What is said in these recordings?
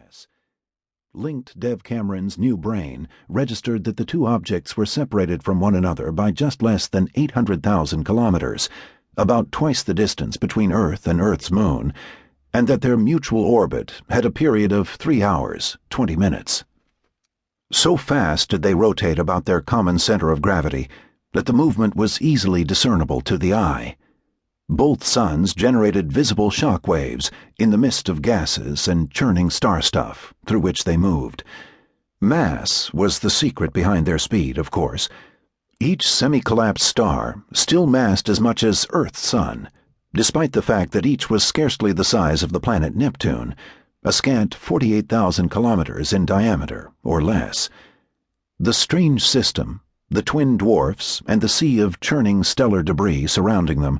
mass. Linked Dev Cameron's new brain registered that the two objects were separated from one another by just less than 800,000 kilometers, about twice the distance between Earth and Earth's moon, and that their mutual orbit had a period of 3 hours, 20 minutes. So fast did they rotate about their common center of gravity that the movement was easily discernible to the eye. Both suns generated visible shock waves in the midst of gases and churning star stuff through which they moved. Mass was the secret behind their speed, of course. Each semi-collapsed star still massed as much as Earth's sun, despite the fact that each was scarcely the size of the planet Neptune, a scant 48,000 kilometers in diameter, or less. The strange system, the twin dwarfs, and the sea of churning stellar debris surrounding them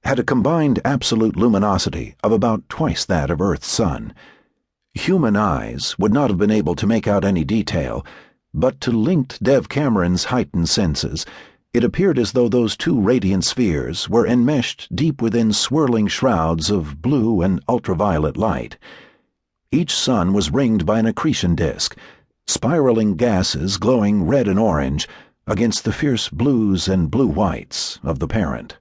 had a combined absolute luminosity of about twice that of Earth's sun. Human eyes would not have been able to make out any detail, but to Linked Dev Cameron's heightened senses, it appeared as though those two radiant spheres were enmeshed deep within swirling shrouds of blue and ultraviolet light. Each sun was ringed by an accretion disk, spiraling gases glowing red and orange against the fierce blues and blue-whites of the parent.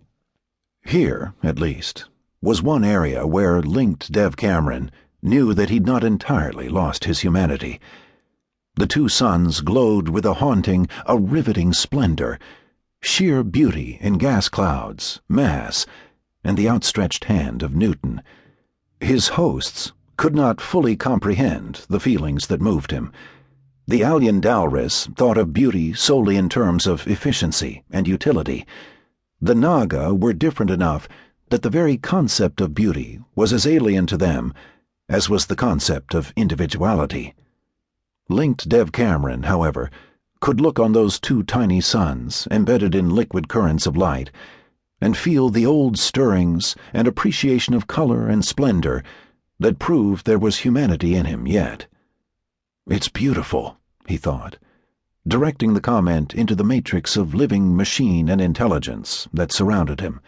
Here, at least, was one area where Linked Dev Cameron knew that he'd not entirely lost his humanity. The two suns glowed with a haunting, a riveting splendor, sheer beauty in gas clouds, mass, and the outstretched hand of Newton. His hosts could not fully comprehend the feelings that moved him. The alien DalRiss thought of beauty solely in terms of efficiency and utility. The Naga were different enough that the very concept of beauty was as alien to them as was the concept of individuality. Linked Dev Cameron, however, could look on those two tiny suns embedded in liquid currents of light and feel the old stirrings and appreciation of color and splendor that proved there was humanity in him yet. "It's beautiful," he thought, directing the comment into the matrix of living machine and intelligence that surrounded him.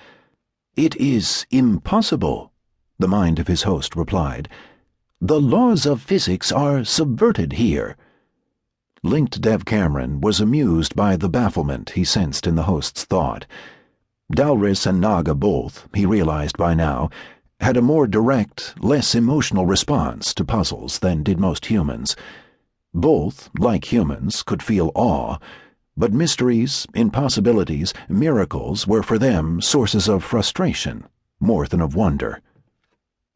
"It is impossible," the mind of his host replied. "The laws of physics are subverted here." Linked Dev Cameron was amused by the bafflement he sensed in the host's thought. DalRiss and Naga both, he realized by now, had a more direct, less emotional response to puzzles than did most humans. Both, like humans, could feel awe, but mysteries, impossibilities, miracles were for them sources of frustration, more than of wonder.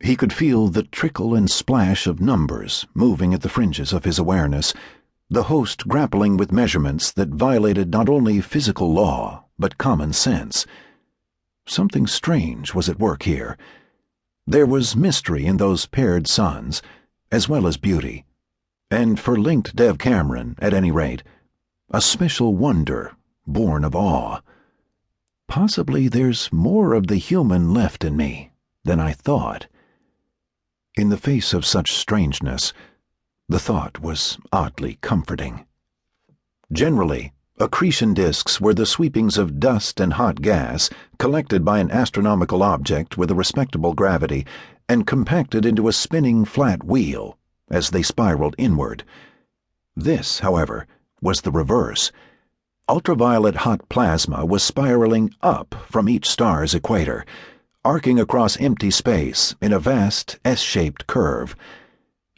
He could feel the trickle and splash of numbers moving at the fringes of his awareness, the host grappling with measurements that violated not only physical law, but common sense. Something strange was at work here. There was mystery in those paired suns, as well as beauty. And for Linked Dev Cameron, at any rate, a special wonder born of awe. Possibly there's more of the human left in me than I thought. In the face of such strangeness, the thought was oddly comforting. Generally, accretion disks were the sweepings of dust and hot gas collected by an astronomical object with a respectable gravity and compacted into a spinning flat wheel as they spiraled inward. This, however, was the reverse. Ultraviolet hot plasma was spiraling up from each star's equator, arcing across empty space in a vast S-shaped curve.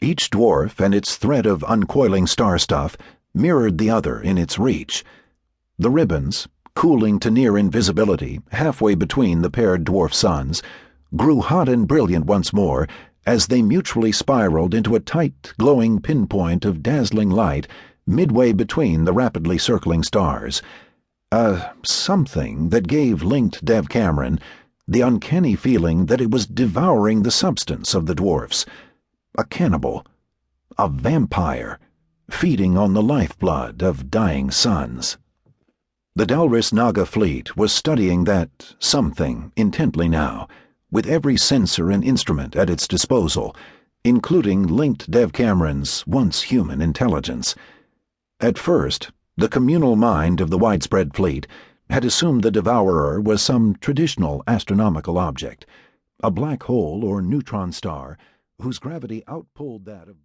Each dwarf and its thread of uncoiling star stuff mirrored the other in its reach. The ribbons, cooling to near invisibility halfway between the paired dwarf suns, grew hot and brilliant once more as they mutually spiraled into a tight, glowing pinpoint of dazzling light midway between the rapidly circling stars. Something that gave Linked Dev Cameron the uncanny feeling that it was devouring the substance of the dwarfs. A cannibal, a vampire, feeding on the lifeblood of dying suns. The DalRiss Naga fleet was studying that something intently now, with every sensor and instrument at its disposal, including Linked Dev Cameron's once human intelligence. At first, the communal mind of the widespread fleet had assumed the devourer was some traditional astronomical object, a black hole or neutron star whose gravity outpulled that of